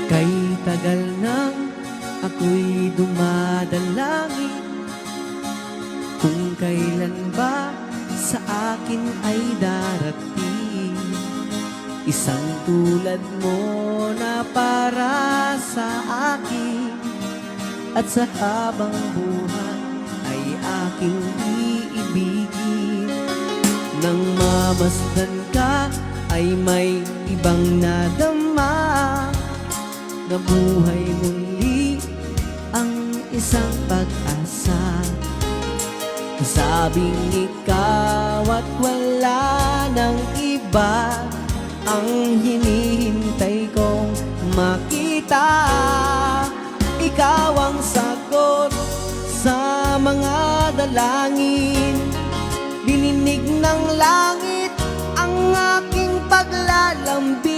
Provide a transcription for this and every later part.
Kay tagal nang ako'y dumadalangin kung kailan ba sa akin ay darating isang tulad mo na para sa akin, at sa habang buhay ay aking iibigin. Nang mamasdan ka ay may ibang nadama, na buhay muli ang isang pag-asa. Sabing ikaw at wala nang iba ang hinihintay kong makita. Ikaw ang sagot sa mga dalangin, dininig ng langit ang aking paglalambing.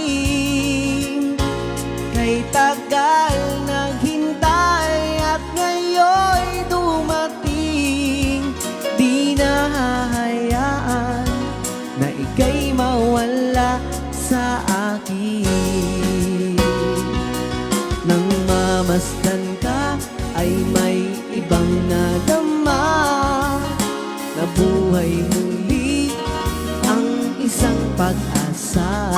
Kay tagal naghintay at ngayon'y dumating, di na hahayaan na ika'y mawala sa akin. Nang mamasdan ka ay may ibang nadama, na buhay muli ang isang pag-asa.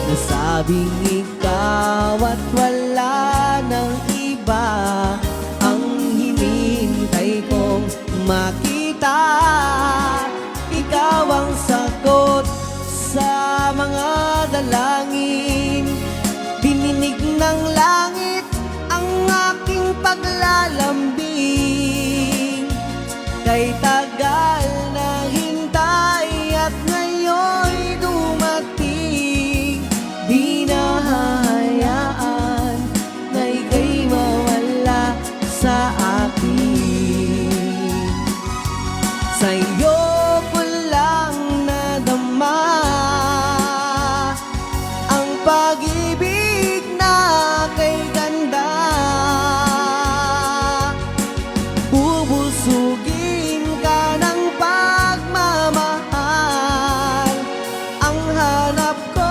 Nasabing ikaw at wala nang iba ang hinihintay kong makita. Ikaw ang sagot sa mga dalangin, dininig ng langit ang aking paglalambing. Kay tagal na hintay at ngayon'y dumating, di na hahayaan na ika'y mawala sa akin. Sa'yo ko lang nadama ang pag-ibig na kay ganda. Bubusugin ka ng pagmamahal, ang hanap ko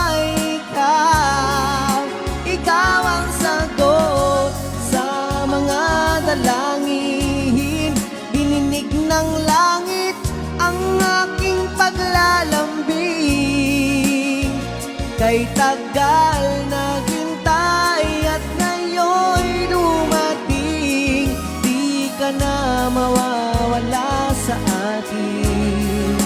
ay ikaw. Ikaw ang sagot sa mga dalangin, dininig ng langit ang aking paglalambing. Kay tagal naghintay at ngayon'y dumating, di ka na mawawala sa akin.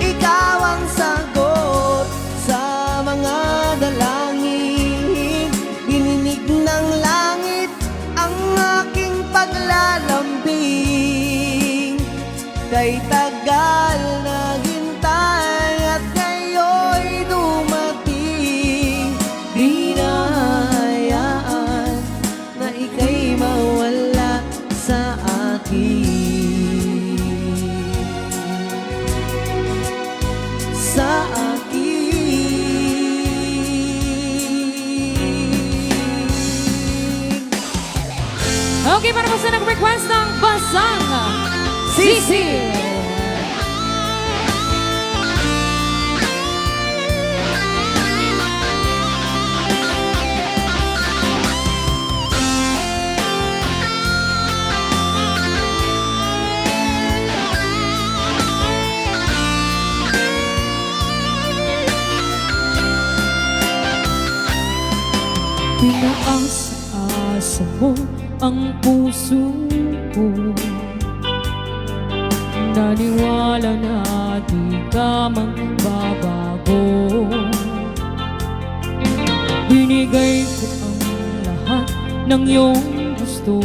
Ikaw ang sagot sa mga dalangin, dininig ng langit ang aking paglalambing. Kay tagal naghintay at ngayon'y dumating, di na hahayaan na ika'y mawala sa akin. Sa akin. Okay, para po sa nag-request ng Basang Sisi. Pinaasa mo ang puso ko, naniwala na di ka magbabago. Binigay ko ang lahat ng iyong gusto,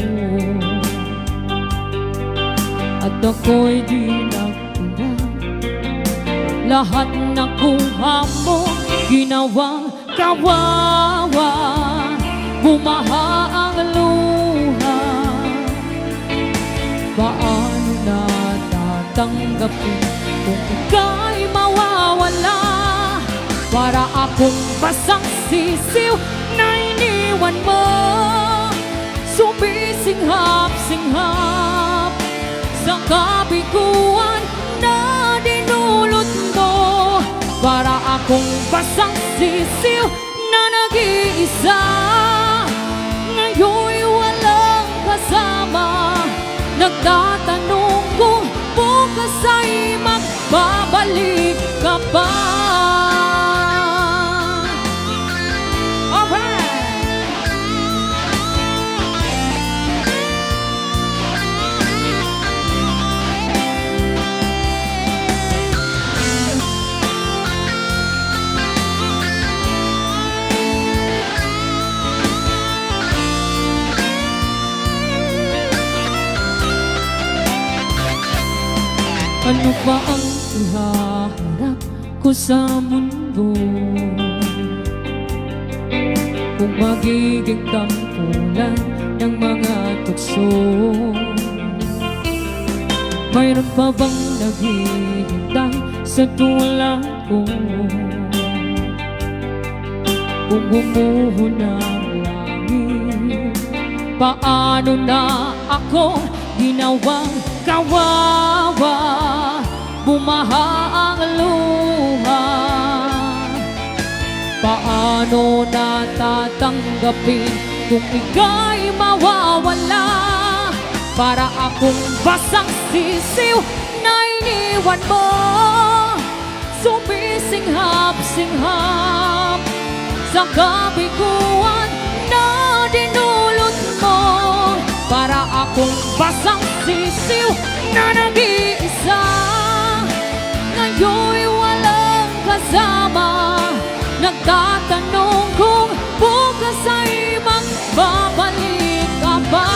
at ako'y di nagkulang. Lahat nakuha mo, ginawang kawawa. Bumaha ang luha, paano na tatanggapin kung ika'y mawawala? Para akong basang sisiw na iniwan mo, sumisinghap-singhap sa kabiguan na dinulot mo. Para akong basang sisiw na nag-iisa. Ngayon'y walang kasama. Nagtatanong kung bukas ay magbabalik ka pa. Ano pa ang ihaharap ko sa mundo kung magiging tampulan ng mga tukso? Mayroon pa bang naghihintay sa tulad ko? Kung bumuho na ang langit, paano na ako ginawang kawawa? Bumaha ang luha. Paano natatanggapin kung ika'y mawawala? Para akong basang sisiw na iniwan mo, sumisinghap-singhap sa kabiguan na dinulot mo. Para akong basang sisiw na nag-iisa. Ngayon'y walang kasama. Nagtatanong kung bukas ay magbabalik ka ba.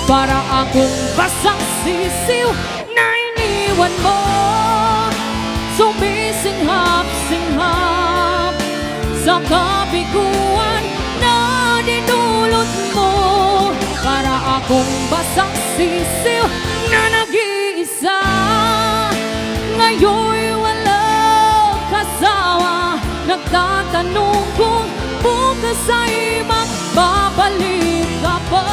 Para akong basang sisiw na iniwan mo, sumisinghap-singhap sa kabiguan na dinulot mo. Para akong basang sisiw na nag-iisa. Ngayon'y walang kasawa. Nagtatanong kung bukas ay magbabalik ka pa.